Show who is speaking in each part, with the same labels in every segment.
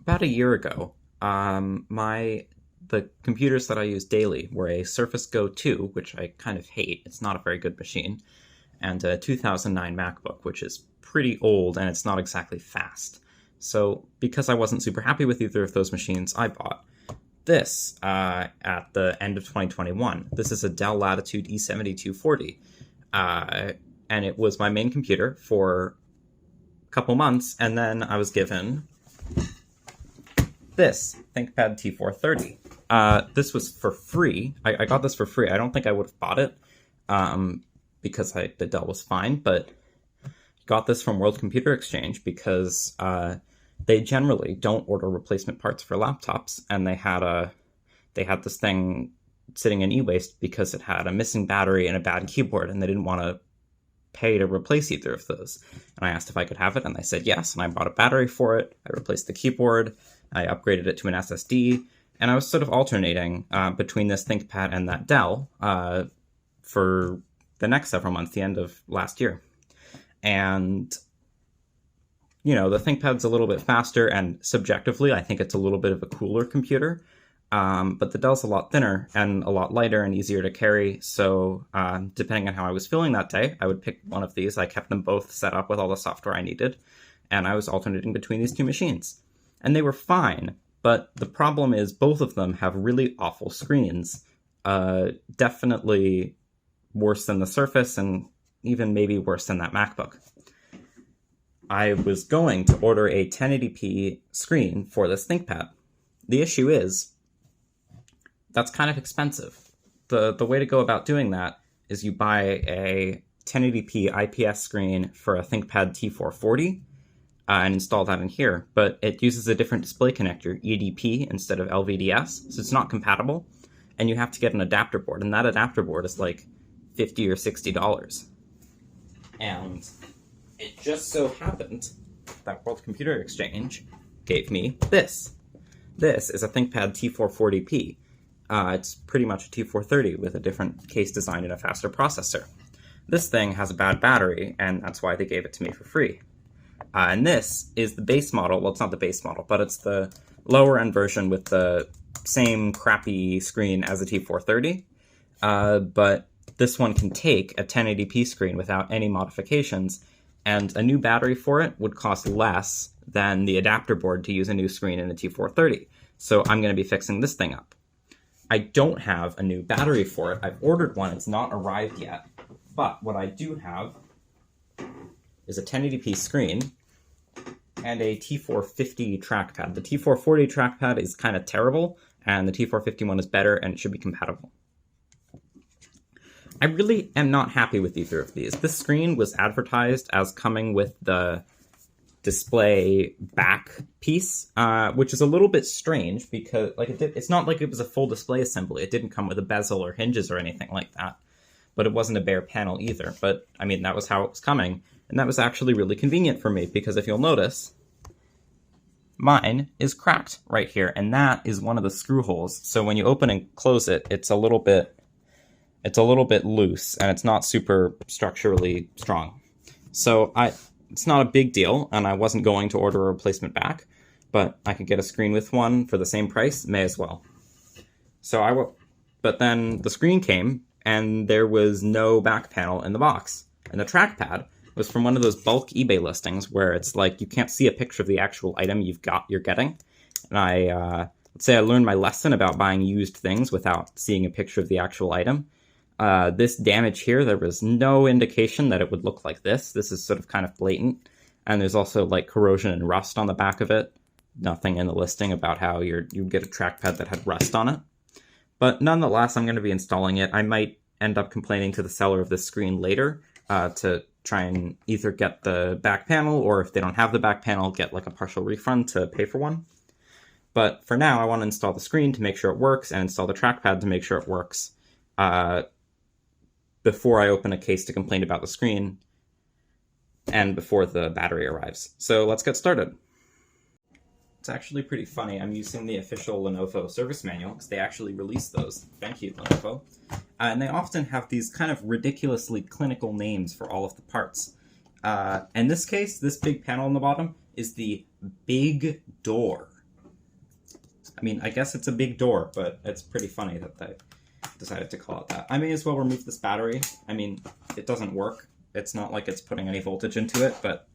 Speaker 1: About a year ago, the computers that I use daily were a Surface Go 2, which I kind of hate. It's not a very good machine, and a 2009 MacBook, which is pretty old and it's not exactly fast. So, because I wasn't super happy with either of those machines, I bought this at the end of 2021. This is a Dell Latitude E7240, and it was my main computer for a couple months, and then I was given this ThinkPad T430. This was for free. I got this for free. I don't think I would have bought it because the Dell was fine, but got this from World Computer Exchange because they generally don't order replacement parts for laptops, and they had this thing sitting in e-waste because it had a missing battery and a bad keyboard, and they didn't want to pay to replace either of those. And I asked if I could have it, and they said yes, and I bought a battery for it. I replaced the keyboard. I upgraded it to an SSD, and I was sort of alternating between this ThinkPad and that Dell for the next several months, the end of last year. And, the ThinkPad's a little bit faster, and subjectively, I think it's a little bit of a cooler computer. But the Dell's a lot thinner and a lot lighter and easier to carry. So depending on how I was feeling that day, I would pick one of these. I kept them both set up with all the software I needed, and I was alternating between these two machines. And they were fine, but the problem is both of them have really awful screens. Definitely worse than the Surface, and even maybe worse than that MacBook. I was going to order a 1080p screen for this ThinkPad. The issue is, that's kind of expensive. The way to go about doing that is you buy a 1080p IPS screen for a ThinkPad T440, and install that in here, but it uses a different display connector, EDP instead of LVDS, so it's not compatible, and you have to get an adapter board, and that adapter board is like $50 or $60. And it just so happened that World Computer Exchange gave me this. This is a ThinkPad T440P. It's pretty much a T430 with a different case design and a faster processor. This thing has a bad battery, and that's why they gave it to me for free. And this is the base model. Well, it's not the base model, but it's the lower end version with the same crappy screen as the T430. But this one can take a 1080p screen without any modifications, and a new battery for it would cost less than the adapter board to use a new screen in the T430. So I'm going to be fixing this thing up. I don't have a new battery for it. I've ordered one. It's not arrived yet. But what I do have is a 1080p screen and a T450 trackpad. The T440 trackpad is kind of terrible, and the T450 one is better, and it should be compatible. I really am not happy with either of these. This screen was advertised as coming with the display back piece, which is a little bit strange because it's not like it was a full display assembly. It didn't come with a bezel or hinges or anything like that, but it wasn't a bare panel either. But I mean, that was how it was coming. And that was actually really convenient for me because if you'll notice, mine is cracked right here, and that is one of the screw holes. So when you open and close it, it's a little bit loose, and it's not super structurally strong. So it's not a big deal, and I wasn't going to order a replacement back, but I could get a screen with one for the same price, may as well. But then the screen came, and there was no back panel in the box, and the trackpad was from one of those bulk eBay listings where it's like you can't see a picture of the actual item you're getting. And let's say I learned my lesson about buying used things without seeing a picture of the actual item. This damage here, there was no indication that it would look like this. This is sort of kind of blatant. And there's also like corrosion and rust on the back of it. Nothing in the listing about how you'd get a trackpad that had rust on it. But nonetheless, I'm going to be installing it. I might end up complaining to the seller of this screen later to try and either get the back panel, or if they don't have the back panel, get like a partial refund to pay for one. But for now, I want to install the screen to make sure it works and install the trackpad to make sure it works before I open a case to complain about the screen and before the battery arrives. So let's get started. It's actually pretty funny. I'm using the official Lenovo service manual because they actually released those. Thank you, Lenovo. And they often have these kind of ridiculously clinical names for all of the parts. In this case, this big panel on the bottom is the big door. I mean, I guess it's a big door, but it's pretty funny that they decided to call it that. I may as well remove this battery. I mean, it doesn't work. It's not like it's putting any voltage into it, but...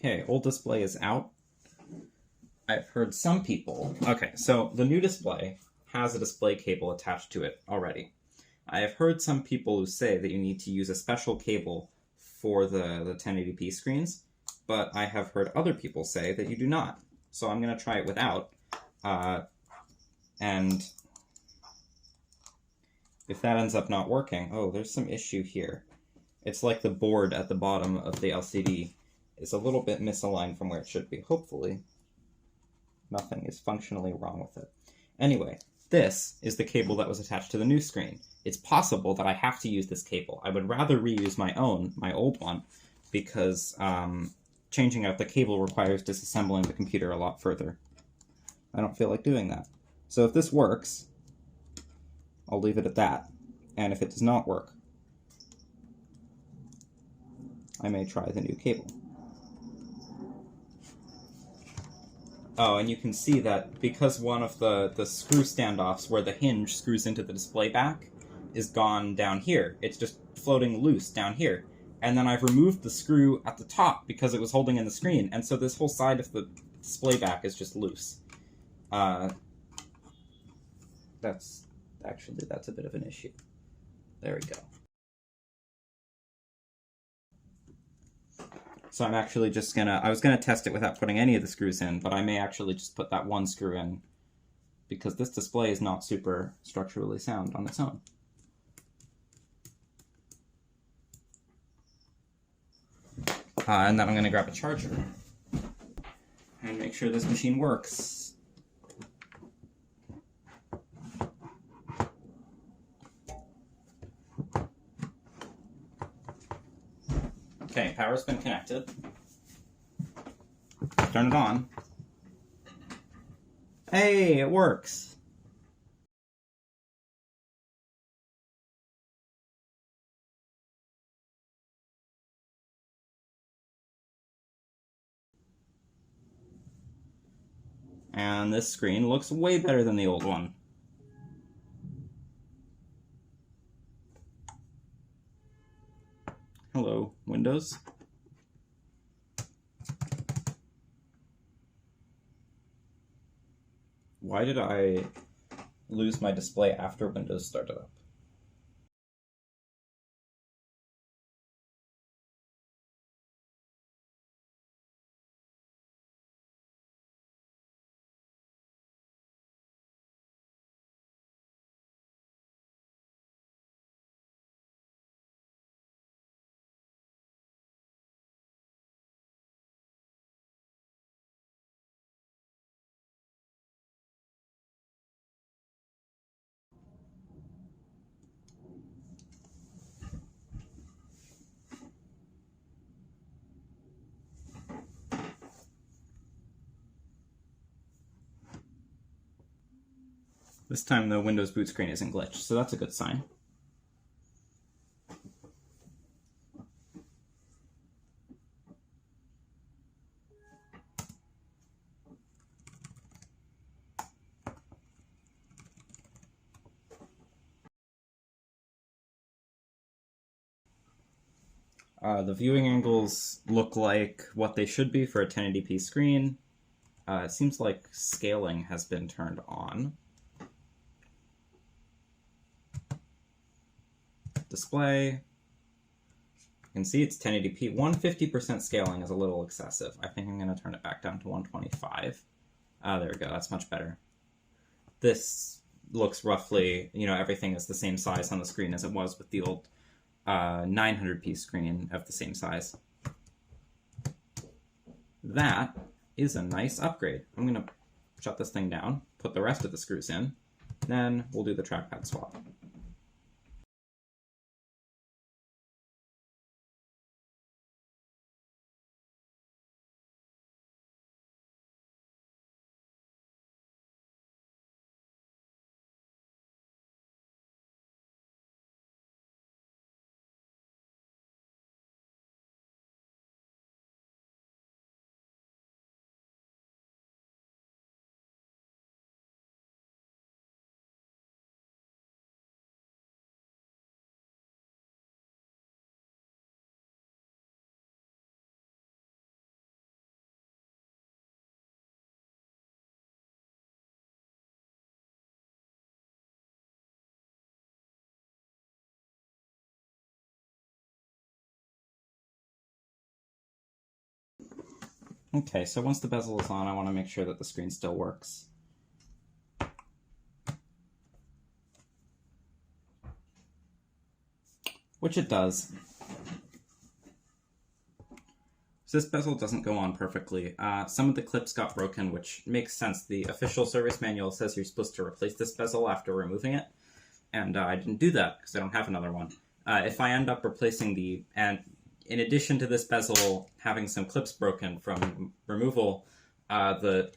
Speaker 1: Okay, old display is out. I've heard some people... Okay, so the new display has a display cable attached to it already. I have heard some people who say that you need to use a special cable for the 1080p screens, but I have heard other people say that you do not. So I'm going to try it without, and if that ends up not working... Oh, there's some issue here. It's like the board at the bottom of the LCD is a little bit misaligned from where it should be. Hopefully, nothing is functionally wrong with it. Anyway, this is the cable that was attached to the new screen. It's possible that I have to use this cable. I would rather reuse my old one, because changing out the cable requires disassembling the computer a lot further. I don't feel like doing that. So if this works, I'll leave it at that. And if it does not work, I may try the new cable. Oh, and you can see that because one of the screw standoffs where the hinge screws into the display back is gone down here. It's just floating loose down here. And then I've removed the screw at the top because it was holding in the screen, and so this whole side of the display back is just loose. That's a bit of an issue. There we go. So I'm actually just I was gonna test it without putting any of the screws in, but I may actually just put that one screw in, because this display is not super structurally sound on its own. And then I'm gonna grab a charger and make sure this machine works. Okay, power's been connected. Turn it on. Hey, it works! And this screen looks way better than the old one. Hello, Windows. Why did I lose my display after Windows started up? This time the Windows boot screen isn't glitched, so that's a good sign. The viewing angles look like what they should be for a 1080p screen. It seems like scaling has been turned on. Display. You can see it's 1080p. 150% scaling is a little excessive. I think I'm going to turn it back down to 125. There we go. That's much better. This looks roughly, everything is the same size on the screen as it was with the old 900p screen of the same size. that is a nice upgrade. I'm going to shut this thing down, put the rest of the screws in, then we'll do the trackpad swap. Okay, so once the bezel is on, I want to make sure that the screen still works. Which it does. So this bezel doesn't go on perfectly. Some of the clips got broken, which makes sense. The official service manual says you're supposed to replace this bezel after removing it, and I didn't do that because I don't have another one. If I end up replacing and in addition to this bezel having some clips broken from removal, the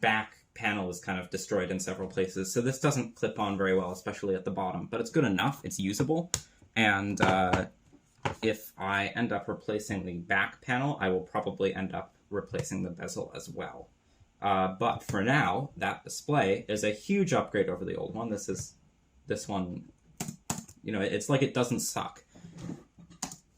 Speaker 1: back panel is kind of destroyed in several places. So this doesn't clip on very well, especially at the bottom, but it's good enough. It's usable. And if I end up replacing the back panel, I will probably end up replacing the bezel as well. But for now, that display is a huge upgrade over the old one. This one, you know, it's like it doesn't suck.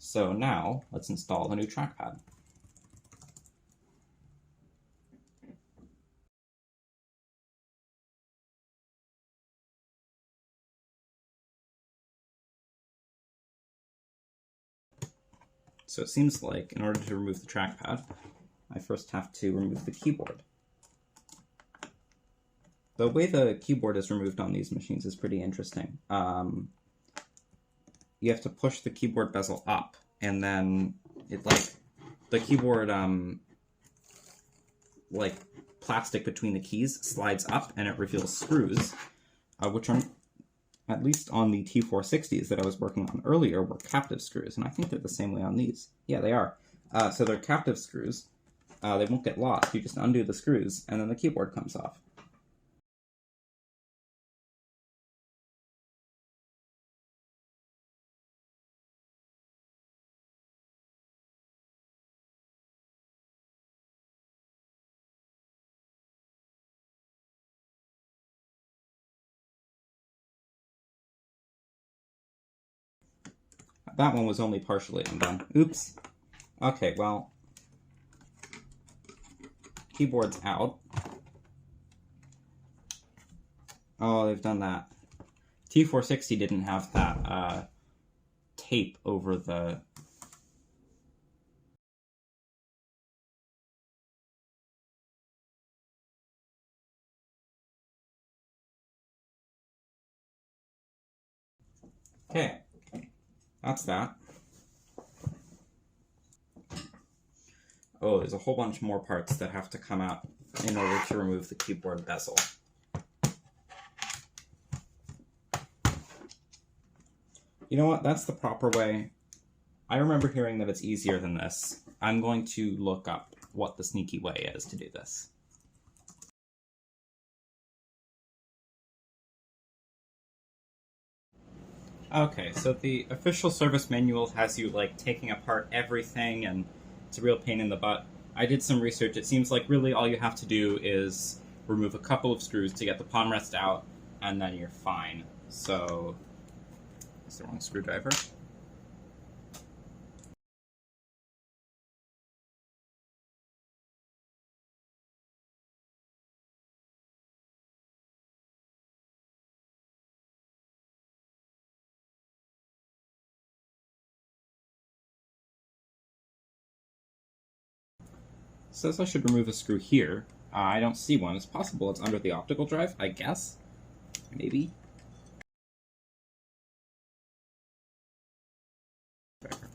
Speaker 1: So now, let's install a new trackpad. So it seems like, in order to remove the trackpad, I first have to remove the keyboard. The way the keyboard is removed on these machines is pretty interesting. You have to push the keyboard bezel up, and then the keyboard plastic between the keys slides up, and it reveals screws, which are, at least on the T460s that I was working on earlier, were captive screws, and I think they're the same way on these. Yeah, they are. So they're captive screws. They won't get lost. You just undo the screws, and then the keyboard comes off. That one was only partially undone. Oops. Okay, well, keyboard's out. Oh, they've done that. T460 didn't have that tape over the... Okay, that's that. Oh, there's a whole bunch more parts that have to come out in order to remove the keyboard bezel. You know what? That's the proper way. I remember hearing that it's easier than this. I'm going to look up what the sneaky way is to do this. Okay, so the official service manual has you, like, taking apart everything, and it's a real pain in the butt. I did some research. It seems like really all you have to do is remove a couple of screws to get the palm rest out, and then you're fine. So, that's the wrong screwdriver. Says I should remove a screw here. I don't see one. It's possible it's under the optical drive, I guess. Maybe.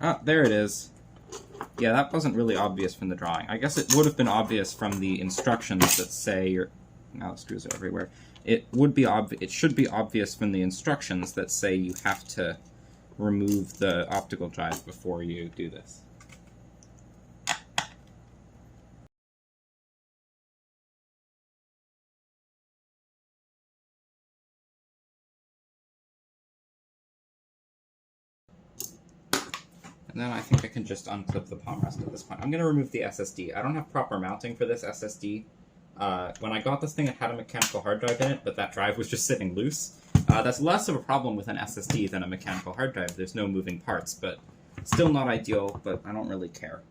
Speaker 1: Ah, there it is. Yeah, that wasn't really obvious from the drawing. I guess it would have been obvious from the instructions that say you're... Now the screws are everywhere. It should be obvious from the instructions that say you have to remove the optical drive before you do this. And then I think I can just unclip the palm rest at this point. I'm going to remove the SSD. I don't have proper mounting for this SSD. When I got this thing, it had a mechanical hard drive in it, but that drive was just sitting loose. That's less of a problem with an SSD than a mechanical hard drive. There's no moving parts, but still not ideal, but I don't really care.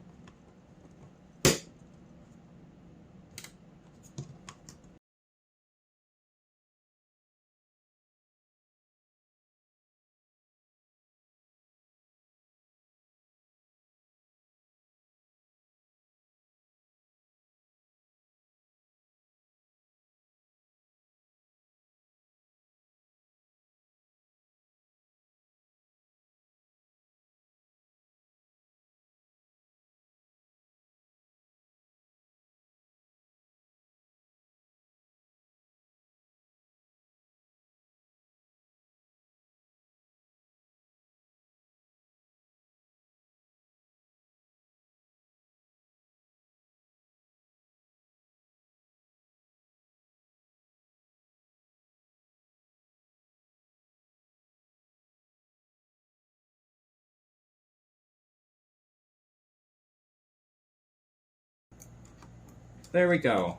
Speaker 1: There we go.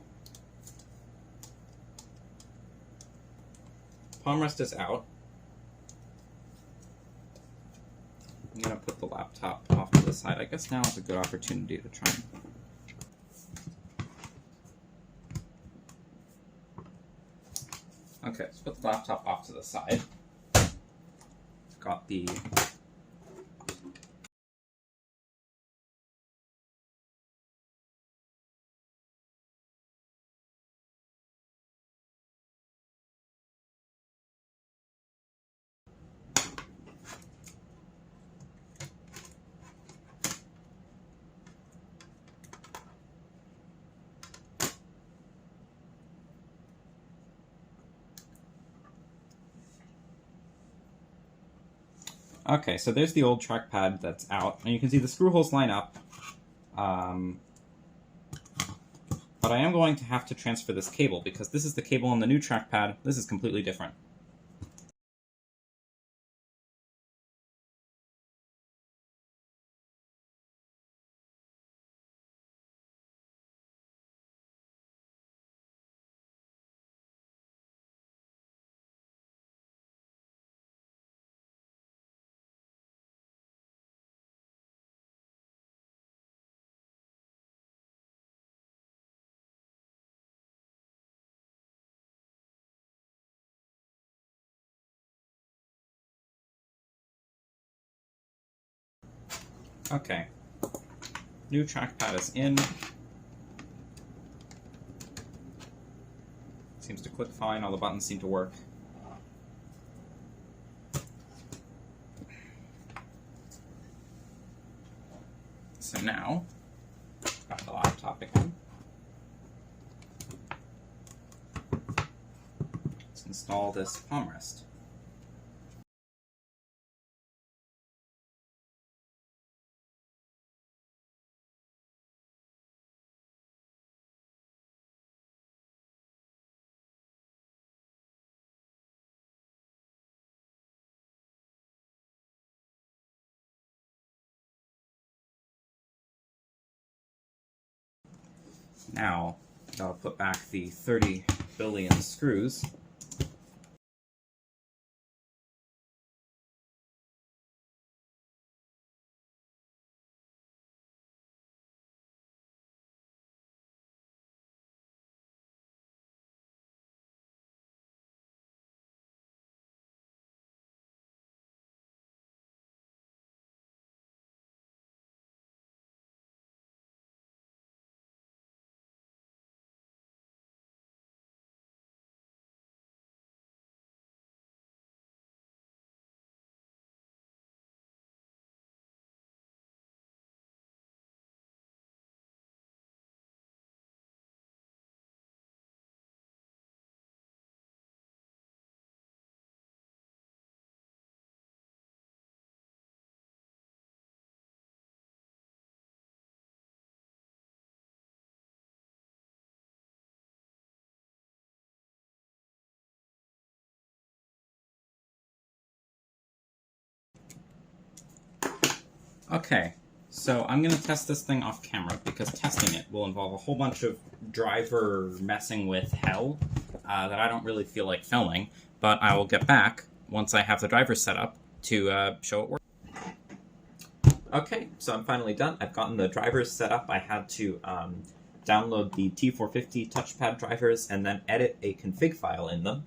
Speaker 1: Palm rest is out. I'm going to put the laptop off to the side. I guess now is a good opportunity to try and... Okay, let's put the laptop off to the side. Got the... Okay, so there's the old trackpad that's out, and you can see the screw holes line up. But I am going to have to transfer this cable, because this is the cable on the new trackpad. This is completely different. Okay. New trackpad is in. Seems to click fine. All the buttons seem to work. So now, got the laptop again. Let's install this palm rest. Now, I'll put back the 30 billion screws. Okay, so I'm going to test this thing off camera because testing it will involve a whole bunch of driver messing with hell that I don't really feel like filming, but I will get back once I have the driver set up to show it work. Okay, so I'm finally done. I've gotten the drivers set up. I had to download the T450 touchpad drivers and then edit a config file in them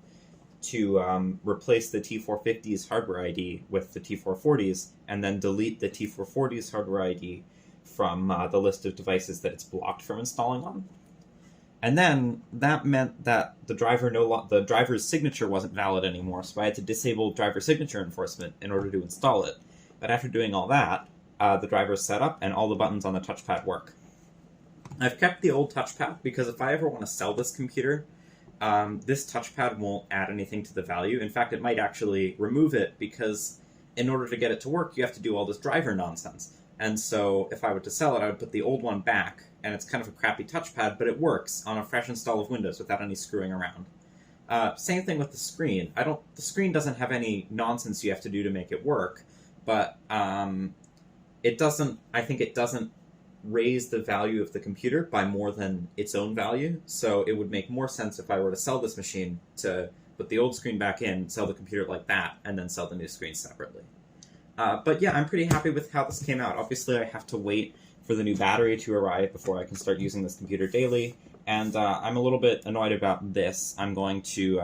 Speaker 1: to replace the T450's hardware ID with the T440's, and then delete the T440's hardware ID from the list of devices that it's blocked from installing on. And then that meant that the driver's signature wasn't valid anymore, so I had to disable driver signature enforcement in order to install it. But after doing all that, the driver's set up and all the buttons on the touchpad work. I've kept the old touchpad because if I ever want to sell this computer, this touchpad won't add anything to the value. In fact, it might actually remove it because in order to get it to work, you have to do all this driver nonsense. And so if I were to sell it, I would put the old one back, and it's kind of a crappy touchpad, but it works on a fresh install of Windows without any screwing around. Same thing with the screen. The screen doesn't have any nonsense you have to do to make it work, but I think it doesn't raise the value of the computer by more than its own value, so it would make more sense if I were to sell this machine to put the old screen back in, sell the computer like that, and then sell the new screen separately. But yeah, I'm pretty happy with how this came out. Obviously, I have to wait for the new battery to arrive before I can start using this computer daily, and I'm a little bit annoyed about this. I'm going to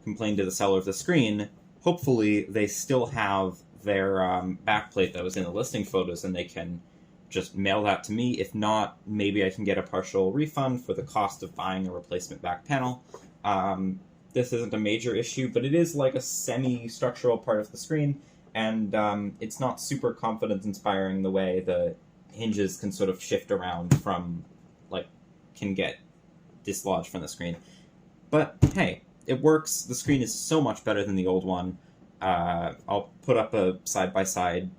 Speaker 1: complain to the seller of the screen. Hopefully, they still have their backplate that was in the listing photos, and they can just mail that to me. If not, maybe I can get a partial refund for the cost of buying a replacement back panel. This isn't a major issue, but it is like a semi-structural part of the screen, and it's not super confidence-inspiring the way the hinges can sort of shift around from, can get dislodged from the screen. But hey, it works. The screen is so much better than the old one. I'll put up a side-by-side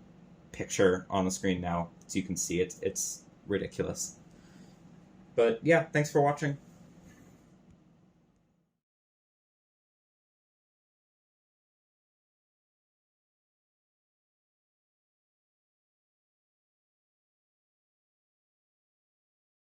Speaker 1: picture on the screen now so you can see it. It's ridiculous. But yeah, thanks for watching.